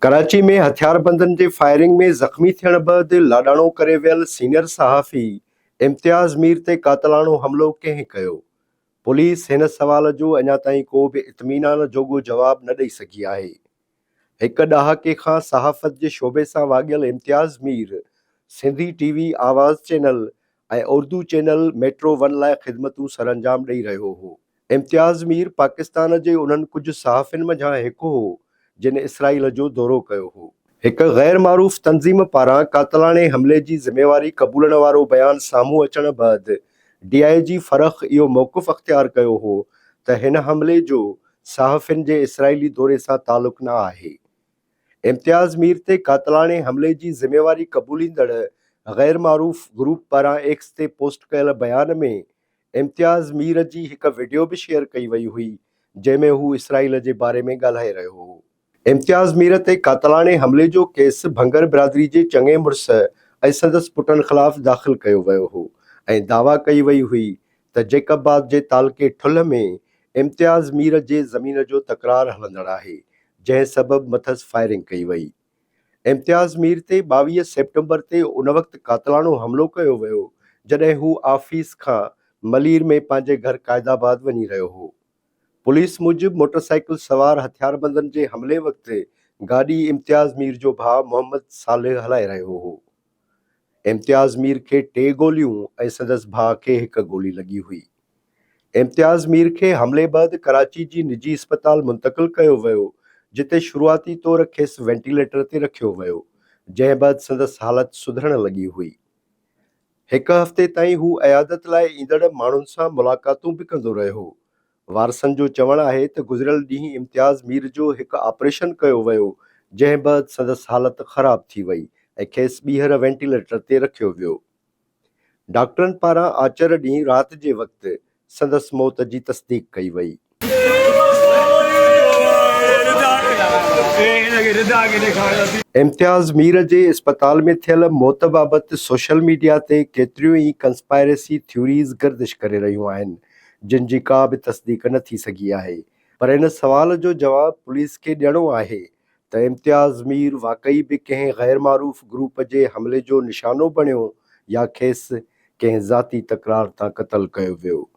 कराची में हथियारबंदनि जे फायरिंग में ज़ख़्मी थियण बैदि लाॾाणो करे वियल सीनियर सहाफ़ी इम्तियाज़ मीर ते क़ातिलाणो हमिलो कंहिं कयो? पुलिस हिन सवाल जो अञा ताईं को बि इत्मीनान जोॻो जवाबु न ॾेई सघी आहे। हिक ॾहाके खां सहाफ़त जे शोबे सां वाॻियल इम्तियाज़ मीर सिंधी टीवी आवाज़ चैनल ऐं उर्दू चैनल मेट्रो वन लाइ ख़िदमतूं सरअंजाम ॾेई रहियो हो। इम्तियाज़ मीर पाकिस्तान जे उन्हनि कुझु सहाफ़ियुनि मंझां हिकु हो जिन इसराइल जो दौरो कयो हो। हिक गैर मारूफ़ तंज़ीम पारां क़ातिलाणे हमले जी ज़िम्मेवारी क़बूलण वारो बयानु साम्हूं अचण बैदि DIG फ़रख़ इहो मौक़िफ़ अख़्तियार कयो हो त हिन हमले जो सहाफ़ियुनि जे इसराइली दौरे सां तालुक़ न आहे। इम्तियाज़ मीर ते क़ातिलाणे हमले जी ज़िम्मेवारी क़बूलींदड़ गैर मारूफ़ ग्रुप पारां एक्स ते पोस्ट कयल बयान में इम्तियाज़ मीर जी हिक वीडियो बि शेयर कई वई हुई जंहिं में हू इसराइल जे बारे में ॻाल्हाए रहियो हो। इम्तियाज़ मीर ते क़ातिलाणे हमले जो केस भंगर बिरादरी जे चङे मुड़ुस ऐं संदसि पुटनि ख़िलाफ़ दाख़िल कयो वियो हो ऐं दावा कई वई हुई त जेकबाद जे तालके ठुल्ह में इम्तियाज़ मीर जे ज़मीन जो तकरार हलंदड़ आहे, जंहिं सबबि मथसि फायरिंग कई वई। इम्तियाज़ मीर ते 22 सेप्टेंबर ते उन वक़्तु क़ातिलाणो हमिलो कयो वियो जॾहिं हू आफ़ीस खां मलीर में पंहिंजे घर क़ायदाबाद वञी रहियो हो। पुलिस मूजिबि मोटरसाइकिल सवार हथियारबंदनि जे हमले वक़्तु गाॾी इम्तियाज़ मीर जो भाउ मोहम्मद सालिह हलाए रहियो हो। इम्तियाज़ मीर खे 2 गोलियूं ऐं संदसि भाउ खे 1 गोली लॻी हुई। इम्तियाज़ मीर खे हमले बैदि कराची जी निजी अस्पताल मुंतक़िल कयो वियो जिते शुरूआती तौर खेसि वेंटिलेटर ते रखियो वियो, जंहिं बैदि संदसि हालत सुधरण लॻी हुई। हिक हफ़्ते ताईं हू अयादत लाइ ईंदड़ माण्हुनि सां मुलाक़ातूं बि कंदो रहियो। वारसनि जो चवणु आहे त गुज़िरियल ॾींहुं इम्तियाज़ मीर जो हिकु ऑपरेशन कयो वियो जंहिं बैदि संदसि हालत ख़राब थी वई ऐं खेसि ॿीहर वेंटिलेटर ते रखियो वियो। डॉक्टरनि पारां आचर ॾींहुं राति जे वक़्तु संदसि मौत जी तस्दीक कई वई। इम्तियाज़ मीर जे अस्पताल में थियल मौत बाबति सोशल मीडिया ते केतिरियूं ई कंस्पायरेसी थ्योरीज़ गर्दिश करे रहियूं आहिनि जिन जी का बि तस्दीक न थी सघी आहे, पर इन सवाल जो जवाबु पुलिस खे ॾियणो आहे त इम्तियाज़ मीर वाक़ई बि कंहिं गैर मारूफ़ ग्रुप जे हमले जो निशानो बणियो या खेसि कंहिं ज़ाती तकरार तां क़तल कयो वियो।